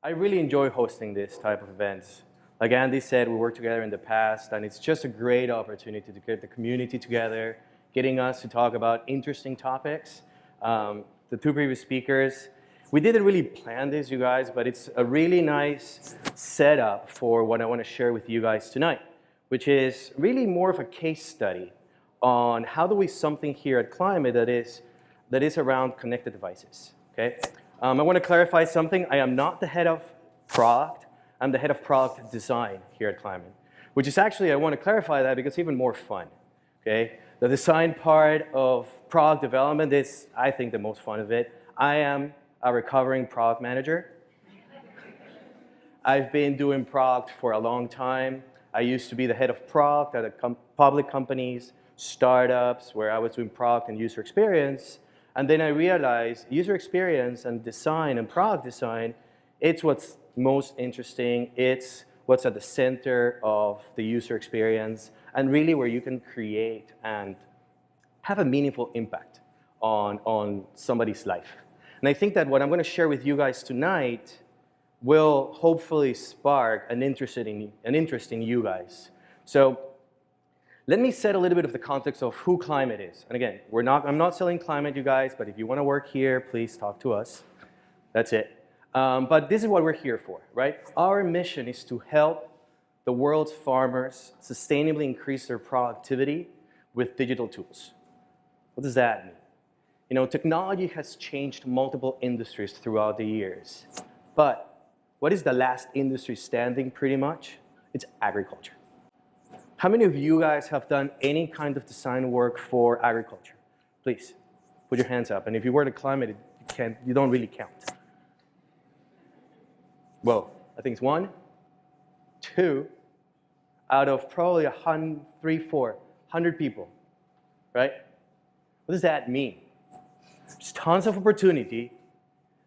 I really enjoy hosting this type of events. Like Andy said, we worked together in the past, and it's just a great opportunity to get the community together, getting us to talk about interesting topics. The two previous speakers, we didn't really plan this, you guys, but it's a really nice setup for what I want to share with you guys tonight, which is really more of a case study on how do we something here at Climate that is around connected devices. Okay? I want to clarify something. I am not the head of product. I'm the head of product design here at Climate, which is actually, I want to clarify that because it's even more fun. Okay? The design part of product development is, I think, the most fun of it. I am a recovering product manager. I've been doing product for a long time. I used to be the head of product at public companies, startups, where I was doing product and user experience. And then I realized user experience and design and product design, it's what's most interesting. It's what's at the center of the user experience and really where you can create and have a meaningful impact on somebody's life. And I think that what I'm going to share with you guys tonight will hopefully spark an interest in you guys. So let me set a little bit of the context of who Climate is. And again, I'm not selling Climate, you guys, but if you want to work here, please talk to us. That's it. But this is what we're here for, right? Our mission is to help the world's farmers sustainably increase their productivity with digital tools. What does that mean? You know, technology has changed multiple industries throughout the years. But what is the last industry standing pretty much? It's agriculture. How many of you guys have done any kind of design work for agriculture? Please, put your hands up. And if you were to Climate, you don't really count. Whoa, I think it's 1, 2, out of probably 100 people, right? What does that mean? There's tons of opportunity,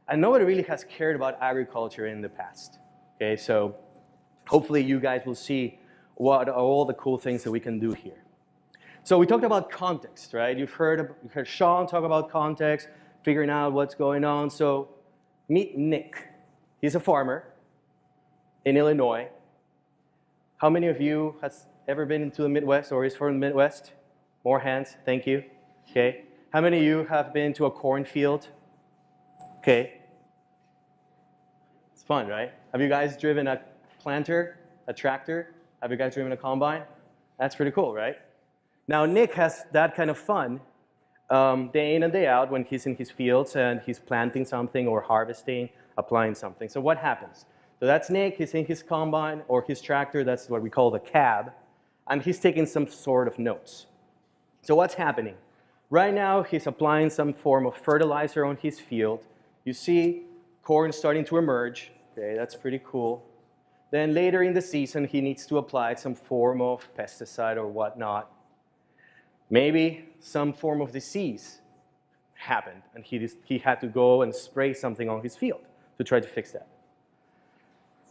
and nobody really has cared about agriculture in the past. Okay, so hopefully you guys will see what are all the cool things that we can do here. So we talked about context, right? You heard Sean talk about context, figuring out what's going on. So meet Nick. He's a farmer in Illinois. How many of you has ever been into the Midwest or is from the Midwest? More hands, thank you. Okay. How many of you have been to a cornfield? Okay. It's fun, right? Have you guys driven a planter, a tractor? Have you guys driven a combine? That's pretty cool, right? Now, Nick has that kind of fun day in and day out when he's in his fields and he's planting something or harvesting, applying something. So what happens? So that's Nick. He's in his combine or his tractor. That's what we call the cab. And he's taking some sort of notes. So what's happening? Right now, he's applying some form of fertilizer on his field. You see corn starting to emerge. Okay, that's pretty cool. Then later in the season, he needs to apply some form of pesticide or whatnot. Maybe some form of disease happened, and he had to go and spray something on his field to try to fix that.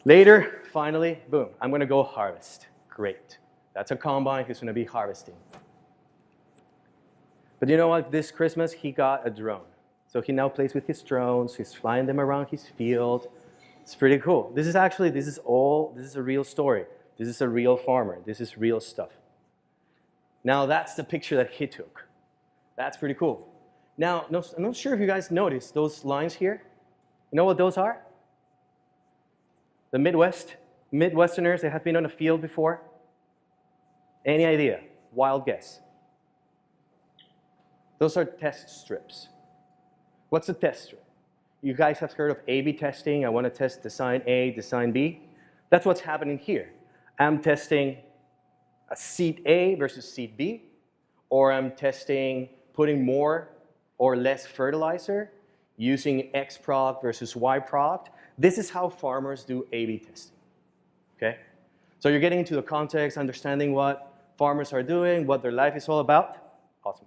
Later, finally, boom, I'm going to go harvest. Great. That's a combine. He's going to be harvesting. But you know what? This Christmas, he got a drone. So he now plays with his drones. He's flying them around his field. It's pretty cool. This is a real story. This is a real farmer. This is real stuff. Now, that's the picture that he took. That's pretty cool. Now, I'm not sure if you guys noticed those lines here. You know what those are? The Midwesterners that have been on a field before? Any idea? Wild guess. Those are test strips. What's a test strip? You guys have heard of A/B testing. I want to test design A, design B. That's what's happening here. I'm testing a seed A versus seed B, or I'm testing putting more or less fertilizer, using X product versus Y product. This is how farmers do A/B testing. Okay? So you're getting into the context, understanding what farmers are doing, what their life is all about. Awesome.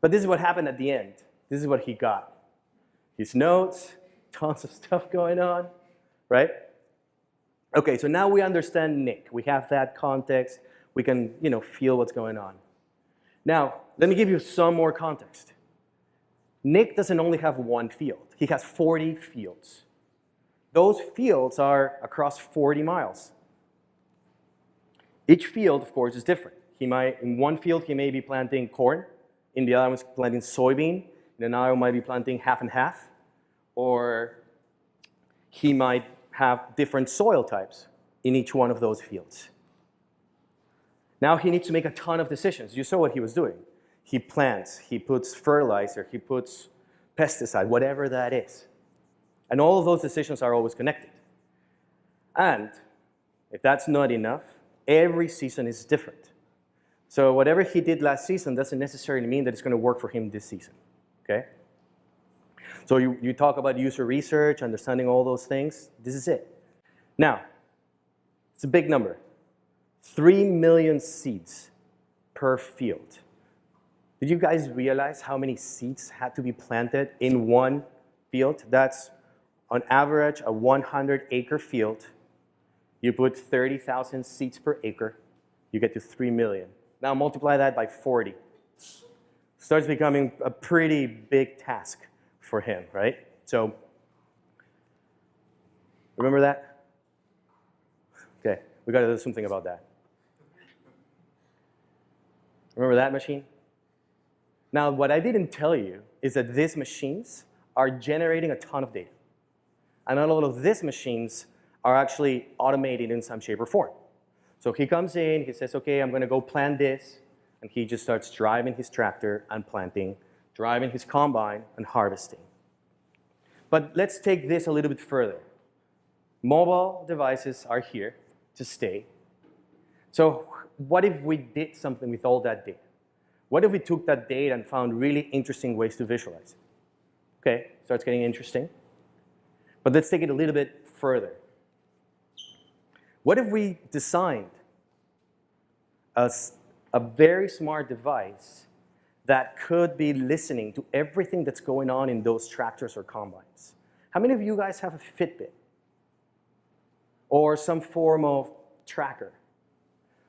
But this is what happened at the end. This is what he got. His notes, tons of stuff going on, right? Okay, so now we understand Nick. We have that context. We can, feel what's going on. Now, let me give you some more context. Nick doesn't only have one field. He has 40 fields. Those fields are across 40 miles. Each field, of course, is different. In one field, he may be planting corn. In the other one, he's planting soybean. In another one, might be planting half and half. Or he might have different soil types in each one of those fields. Now he needs to make a ton of decisions. You saw what he was doing. He plants, he puts fertilizer, he puts pesticide, whatever that is. And all of those decisions are always connected. And if that's not enough, every season is different. So whatever he did last season doesn't necessarily mean that it's going to work for him this season. Okay? So you talk about user research, understanding all those things. This is it. Now, it's a big number. 3 million seeds per field. Did you guys realize how many seeds had to be planted in one field? That's on average a 100-acre field. You put 30,000 seeds per acre, you get to 3 million. Now multiply that by 40. Starts becoming a pretty big task for him, right? So, remember that? Okay, we got to do something about that. Remember that machine? Now, what I didn't tell you is that these machines are generating a ton of data. And all of these machines are actually automated in some shape or form. So he comes in, he says, okay, I'm going to go plant this, and he just starts driving his tractor and planting, driving his combine and harvesting. But let's take this a little bit further. Mobile devices are here to stay. So what if we did something with all that data? What if we took that data and found really interesting ways to visualize it? Okay, starts getting interesting. But let's take it a little bit further. What if we designed a very smart device that could be listening to everything that's going on in those tractors or combines? How many of you guys have a Fitbit? Or some form of tracker?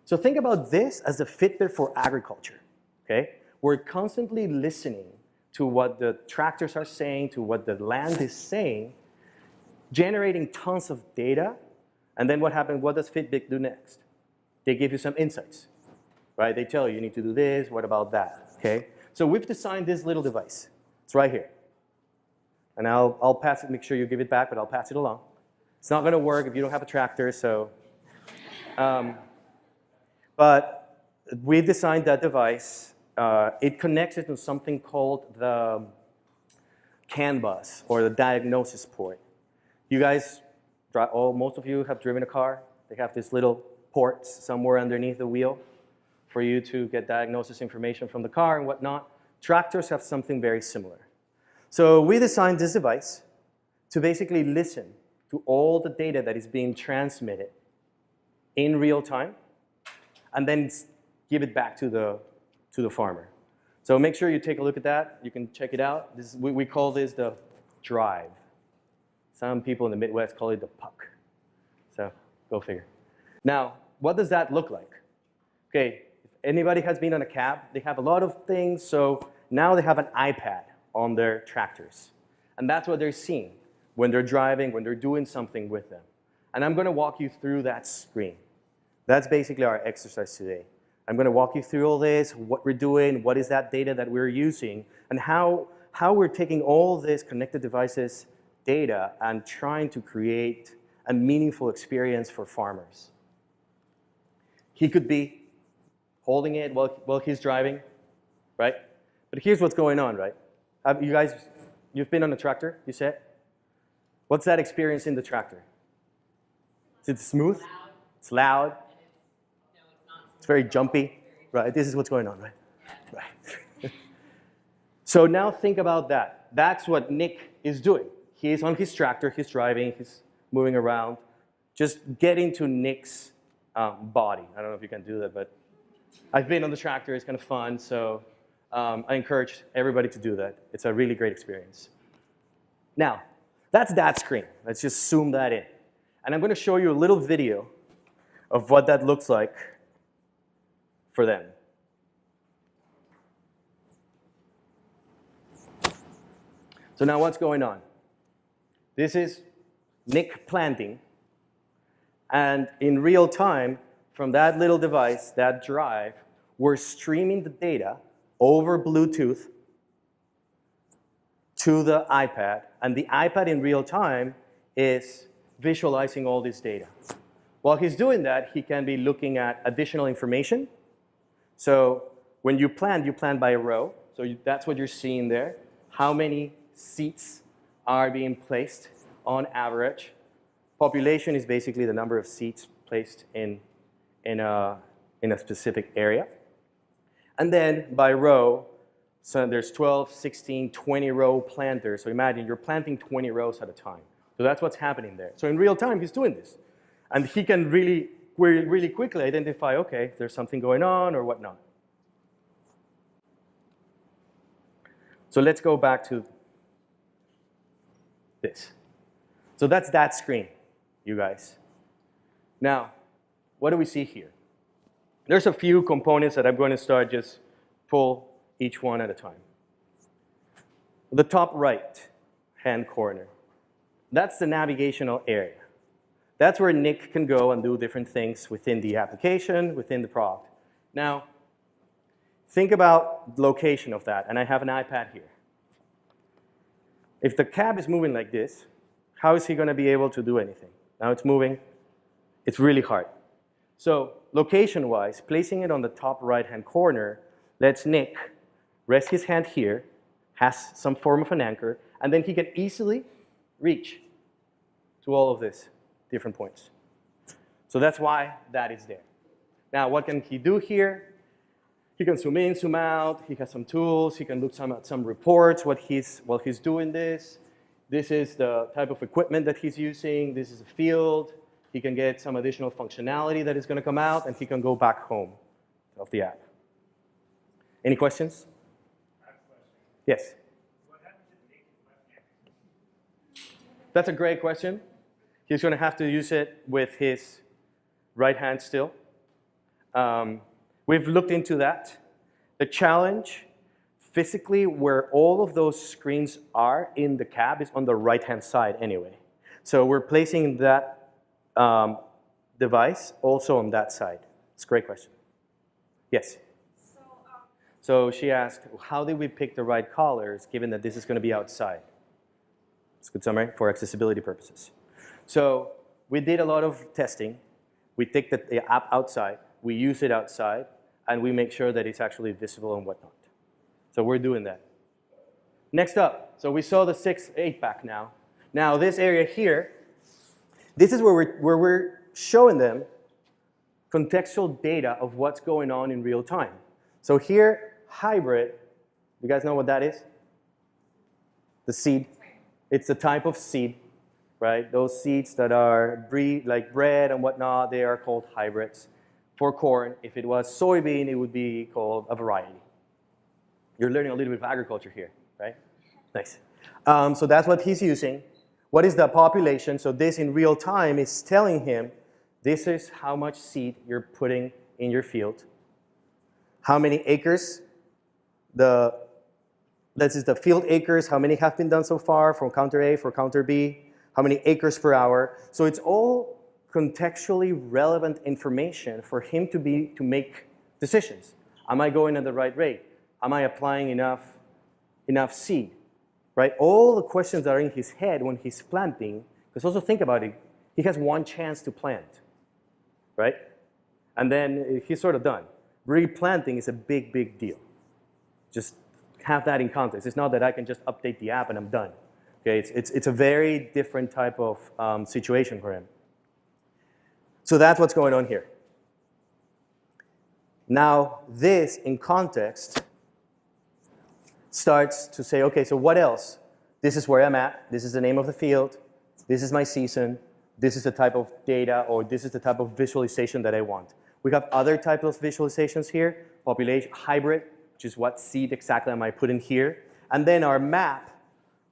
So think about this as the Fitbit for agriculture. Okay? We're constantly listening to what the tractors are saying, to what the land is saying, generating tons of data, and then what happens? What does Fitbit do next? They give you some insights, right? They tell you, you need to do this, what about that, okay? So we've designed this little device. It's right here. And I'll pass it, make sure you give it back, but I'll pass it along. It's not going to work if you don't have a tractor, so. But we've designed that device. It connects it to something called the CAN bus, or the diagnosis port. You guys, most of you have driven a car. They have these little ports somewhere underneath the wheel for you to get diagnosis information from the car and whatnot. Tractors have something very similar. So we designed this device to basically listen to all the data that is being transmitted in real time and then give it back to the farmer. So make sure you take a look at that. You can check it out. We call this the drive. Some people in the Midwest call it the puck. So go figure. Now, what does that look like? Okay, if anybody has been on a cab, they have a lot of things. So now they have an iPad on their tractors. And that's what they're seeing when they're driving, when they're doing something with them. And I'm going to walk you through that screen. That's basically our exercise today. I'm going to walk you through all this, what we're doing, what is that data that we're using, and how we're taking all this connected devices data and trying to create a meaningful experience for farmers. He could be holding it while he's driving, right? But here's what's going on, right? You've been on a tractor, you said? What's that experience in the tractor? Is it smooth? It's loud. It's very jumpy, right? This is what's going on, right? Right. So now think about that. That's what Nick is doing. He's on his tractor, he's driving, he's moving around, just getting to Nick's body. I don't know if you can do that, but I've been on the tractor, it's kind of fun, so I encourage everybody to do that. It's a really great experience. Now, that's that screen. Let's just zoom that in. And I'm going to show you a little video of what that looks like for them. So now what's going on? This is Nick planting, and in real time, from that little device, that drive, we're streaming the data over Bluetooth to the iPad, and the iPad in real time is visualizing all this data. While he's doing that, he can be looking at additional information. So when you plant by a row. So that's what you're seeing there. How many seats are being placed on average? Population is basically the number of seats placed in a specific area. And then by row, so there's 12, 16, 20 row planters. So imagine you're planting 20 rows at a time. So that's what's happening there. So in real time, he's doing this. And he can really quickly identify, okay, if there's something going on or whatnot. So let's go back to this. So that's that screen, you guys. Now, what do we see here? There's a few components that I'm going to start just pull each one at a time. The top right hand corner, that's the navigational area. That's where Nick can go and do different things within the application, within the product. Now, think about the location of that, and I have an iPad here. If the cab is moving like this, how is he going to be able to do anything? Now it's moving. It's really hard. So location-wise, placing it on the top right-hand corner lets Nick rest his hand here, has some form of an anchor, and then he can easily reach to all of these different points. So that's why that is there. Now, what can he do here? He can zoom in, zoom out. He has some tools. He can look at some reports while he's doing this. This is the type of equipment that he's using. This is a field. He can get some additional functionality that is going to come out, and he can go back home of the app. Any questions? I have a question. Yes. What happens if Nick is left-handed? That's a great question. He's going to have to use it with his right hand still. We've looked into that. The challenge, physically, where all of those screens are in the cab is on the right-hand side anyway. So we're placing that device also on that side. It's a great question. Yes? So she asked, how did we pick the right colors given that this is going to be outside? It's a good summary for accessibility purposes. So we did a lot of testing. We take the app outside. We use it outside. And we make sure that it's actually visible and whatnot. So we're doing that. Next up, so we saw the 6-8 pack now. Now this area here, this is where we're showing them contextual data of what's going on in real time. So here, hybrid, you guys know what that is? The seed. It's the type of seed, right? Those seeds that are like bread and whatnot, they are called hybrids. For corn, if it was soybean, it would be called a variety. You're learning a little bit of agriculture here, right? Nice. So that's what he's using. What is the population? So this in real time is telling him, this is how much seed you're putting in your field. How many acres? This is the field acres. How many have been done so far from counter A for counter B? How many acres per hour? So it's all contextually relevant information for him to make decisions. Am I going at the right rate? Am I applying enough seed? Right? All the questions that are in his head when he's planting, because also think about it, he has one chance to plant, right? And then he's sort of done. Replanting is a big, big deal. Just have that in context. It's not that I can just update the app and I'm done. Okay? It's a very different type of situation for him. So that's what's going on here. Now, this, in context, starts to say, okay, so what else? This is where I'm at. This is the name of the field. This is my season. This is the type of data, or this is the type of visualization that I want. We have other types of visualizations here. Population, hybrid, which is what seed exactly am I putting here. And then our map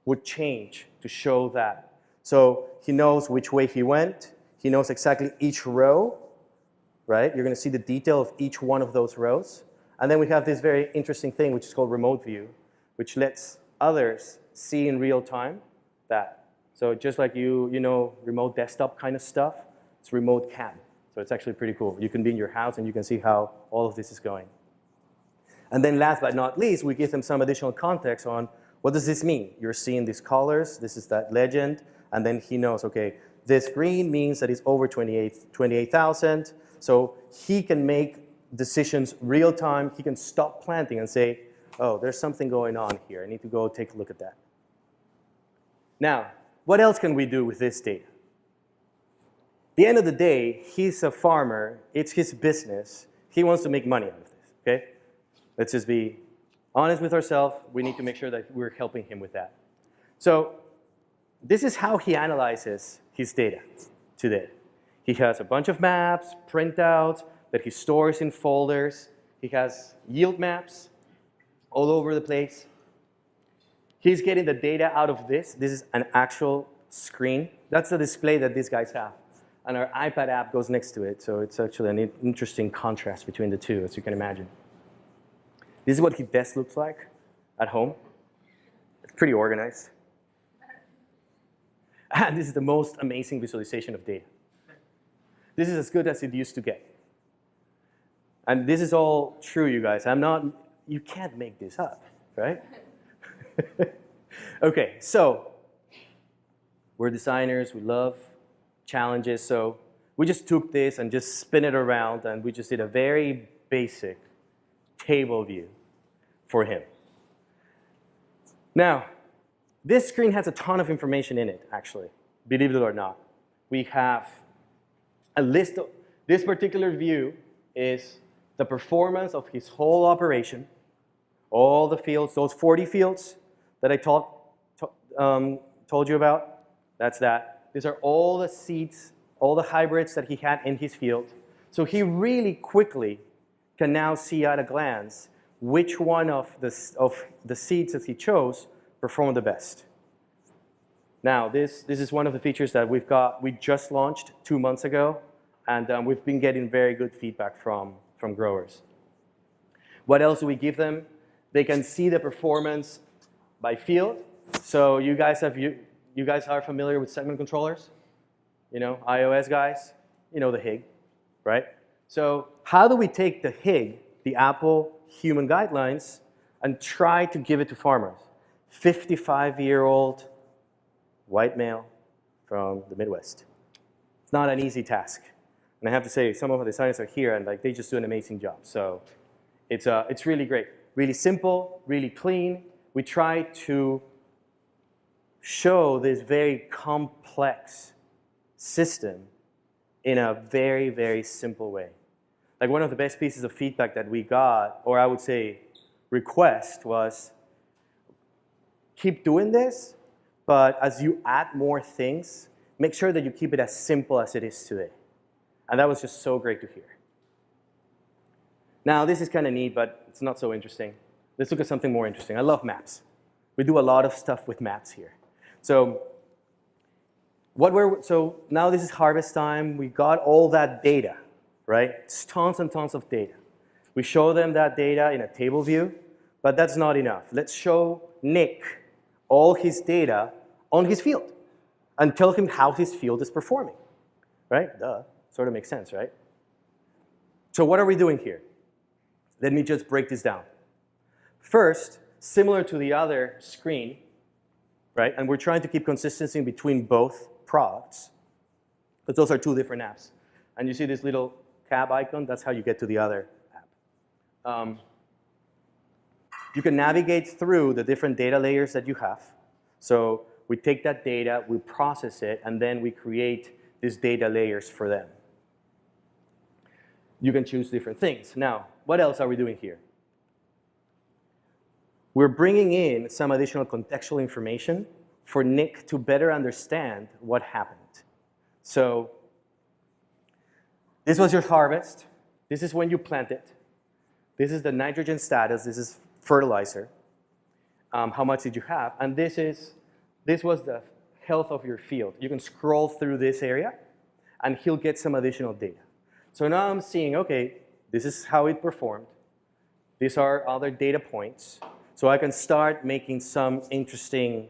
would change to show that. So he knows which way he went. He knows exactly each row, right? You're going to see the detail of each one of those rows. And then we have this very interesting thing, which is called remote view, which lets others see in real time that So just like you know, remote desktop kind of stuff, it's remote cam. So it's actually pretty cool. You can be in your house and you can see how all of this is going. And then last but not least, we give them some additional context on what does this mean? You're seeing these colors, this is that legend, and then he knows, okay, this green means that it's over 28,000. So he can make decisions real time. He can stop planting and say, oh, there's something going on here. I need to go take a look at that. Now, what else can we do with this data? At the end of the day, he's a farmer. It's his business. He wants to make money out of this, okay? Let's just be honest with ourselves. We need to make sure that we're helping him with that. So this is how he analyzes his data today. He has a bunch of maps, printouts that he stores in folders. He has yield maps all over the place. He's getting the data out of this. This is an actual screen. That's the display that these guys have. And our iPad app goes next to it, so it's actually an interesting contrast between the two, as you can imagine. This is what his desk looks like at home. It's pretty organized. And this is the most amazing visualization of data. This is as good as it used to get. And this is all true, you guys. You can't make this up, right? Okay, so we're designers, we love challenges, so we just took this and just spin it around, and we just did a very basic table view for him. Now, this screen has a ton of information in it, actually, believe it or not. We have a list of, this particular view is the performance of his whole operation, all the fields, those 40 fields that I told you about, that's that. These are all the seeds, all the hybrids that he had in his field. So he really quickly can now see at a glance which one of the seeds that he chose performed the best. Now, this is one of the features that we just launched 2 months ago, and we've been getting very good feedback from growers. What else do we give them? They can see the performance by field. So you guys are familiar with segment controllers? You know, iOS guys? You know the HIG, right? So how do we take the HIG, the Apple Human Guidelines, and try to give it to farmers? 55-year-old white male from the Midwest. It's not an easy task. And I have to say, some of the designers are here, and they just do an amazing job. So it's really great. Really simple, really clean. We try to show this very complex system in a very, very simple way. Like one of the best pieces of feedback that we got, or I would say request, was keep doing this, but as you add more things, make sure that you keep it as simple as it is today. And that was just so great to hear. Now, this is kind of neat, but it's not so interesting. Let's look at something more interesting. I love maps. We do a lot of stuff with maps here. So now this is harvest time. We got all that data, right? It's tons and tons of data. We show them that data in a table view, but that's not enough. Let's show Nick all his data on his field and tell him how his field is performing, right? Duh, sort of makes sense, right? So what are we doing here? Let me just break this down. First, similar to the other screen, right? And we're trying to keep consistency between both products, because those are two different apps. And you see this little cab icon, that's how you get to the other app. You can navigate through the different data layers that you have. So we take that data, we process it, and then we create these data layers for them. You can choose different things. Now, what else are we doing here? We're bringing in some additional contextual information for Nick to better understand what happened. So this was your harvest. This is when you plant it. This is the nitrogen status. This is fertilizer. How much did you have? And this was the health of your field. You can scroll through this area, and he'll get some additional data. So now I'm seeing, okay, this is how it performed. These are other data points. So I can start making some interesting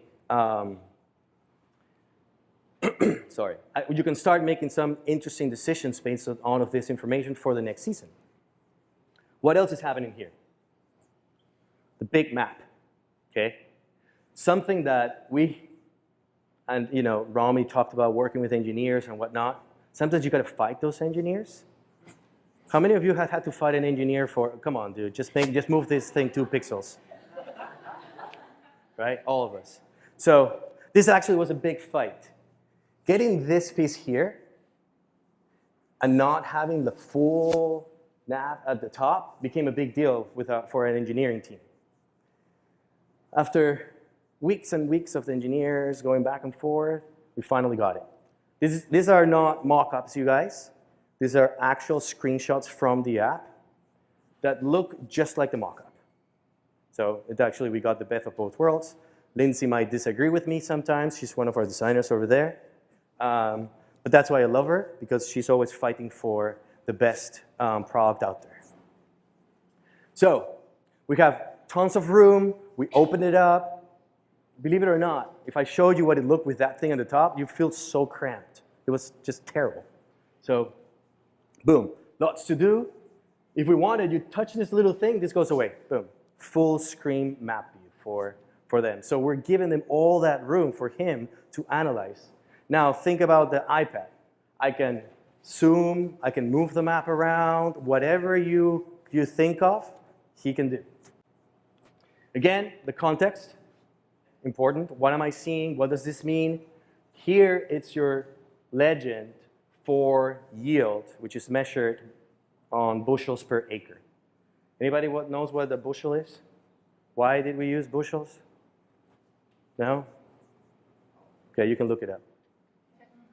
sorry, you can start making some interesting decisions based on all of this information for the next season. What else is happening here? The big map, okay? Something that we, and Rami talked about working with engineers and whatnot. Sometimes you gotta fight those engineers. How many of you have had to fight an engineer for, come on, dude, just move this thing 2 pixels? Right, all of us. So this actually was a big fight. Getting this piece here and not having the full nav at the top became a big deal for an engineering team. After weeks and weeks of the engineers going back and forth, we finally got it. These are not mock-ups, you guys. These are actual screenshots from the app that look just like the mock-up. So we got the best of both worlds. Lindsay might disagree with me sometimes. She's one of our designers over there. But that's why I love her, because she's always fighting for the best product out there. So we have tons of room. We open it up. Believe it or not, if I showed you what it looked with that thing on the top, you'd feel so cramped. It was just terrible. So boom, lots to do. If we wanted, you touch this little thing, this goes away. Boom, full screen map view for them. So we're giving them all that room for him to analyze. Now think about the iPad. I can zoom, I can move the map around, whatever you think of, he can do. Again, the context, important. What am I seeing? What does this mean? Here, it's your legend for yield, which is measured on bushels per acre. Anybody knows what a bushel is? Why did we use bushels? No? Okay, you can look it up.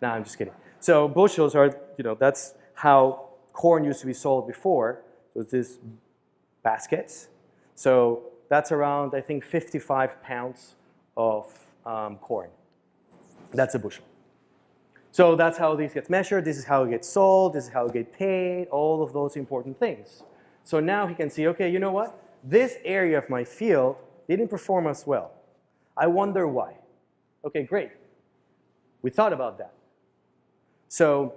No, I'm just kidding. So bushels are, that's how corn used to be sold before. So it's these baskets. So that's around, I think, 55 pounds of corn. That's a bushel. So that's how these get measured. This is how it gets sold. This is how it gets paid. All of those important things. So now he can see, okay, you know what? This area of my field didn't perform as well. I wonder why. Okay, great. We thought about that. So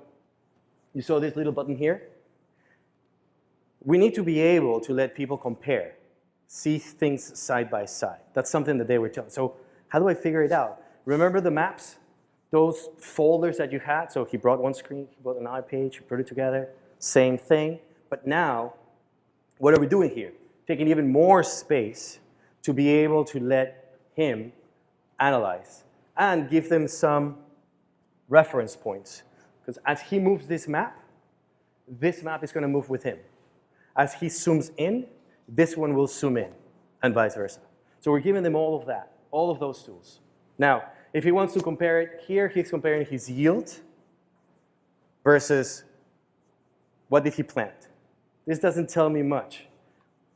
you saw this little button here. We need to be able to let people compare, see things side by side. That's something that they were telling. So how do I figure it out? Remember the maps? Those folders that you had? So he brought one screen, he brought an iPage, he put it together. Same thing. But now, what are we doing here? Taking even more space to be able to let him analyze and give them some reference points. Because as he moves this map is going to move with him. As he zooms in, this one will zoom in, and vice versa. So we're giving them all of that, all of those tools. Now, if he wants to compare it here, he's comparing his yield versus what did he plant. This doesn't tell me much.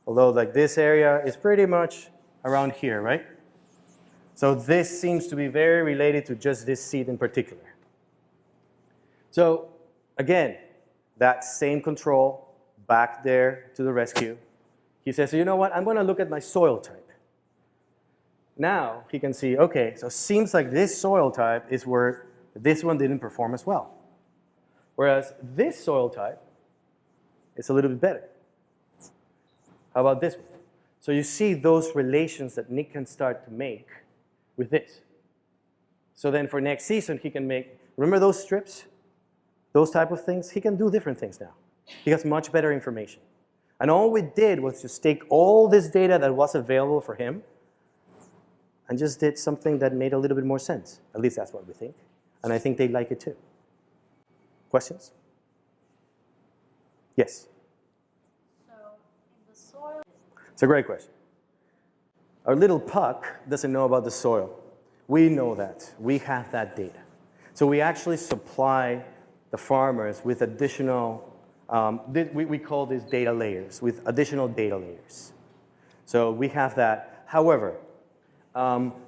Although, like, this area is pretty much around here, right? So this seems to be very related to just this seed in particular. So again, that same control back there to the rescue. He says, so you know what? I'm going to look at my soil type. Now he can see, okay, so it seems like this soil type is where this one didn't perform as well. Whereas this soil type is a little bit better. How about this one? So you see those relations that Nick can start to make with this. So then for next season, he can make, remember those strips? Those type of things? He can do different things now. He has much better information. And all we did was just take all this data that was available for him and just did something that made a little bit more sense. At least that's what we think. And I think they like it too. Questions? Yes? So in the soil... It's a great question. Our little puck doesn't know about the soil. We know that. We have that data. So we actually supply the farmers with additional, we call these data layers, with additional data layers. So we have that. However,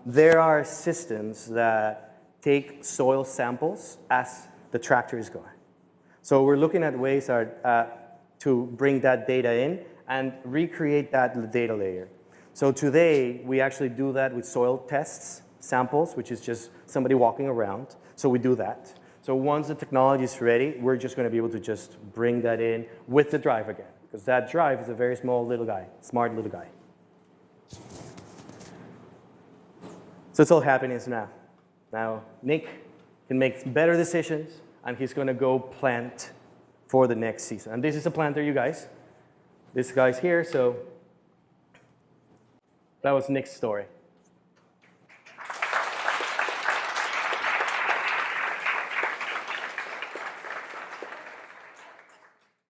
there are systems that take soil samples as the tractor is going. So we're looking at ways to bring that data in and recreate that data layer. So today, we actually do that with soil tests, samples, which is just somebody walking around. So we do that. So once the technology is ready, we're just going to be able to just bring that in with the drive again. Because that drive is a very small little guy, smart little guy. So it's all happening now. Now, Nick can make better decisions, and he's going to go plant for the next season. And this is a planter, you guys. This guy's here, so that was Nick's story.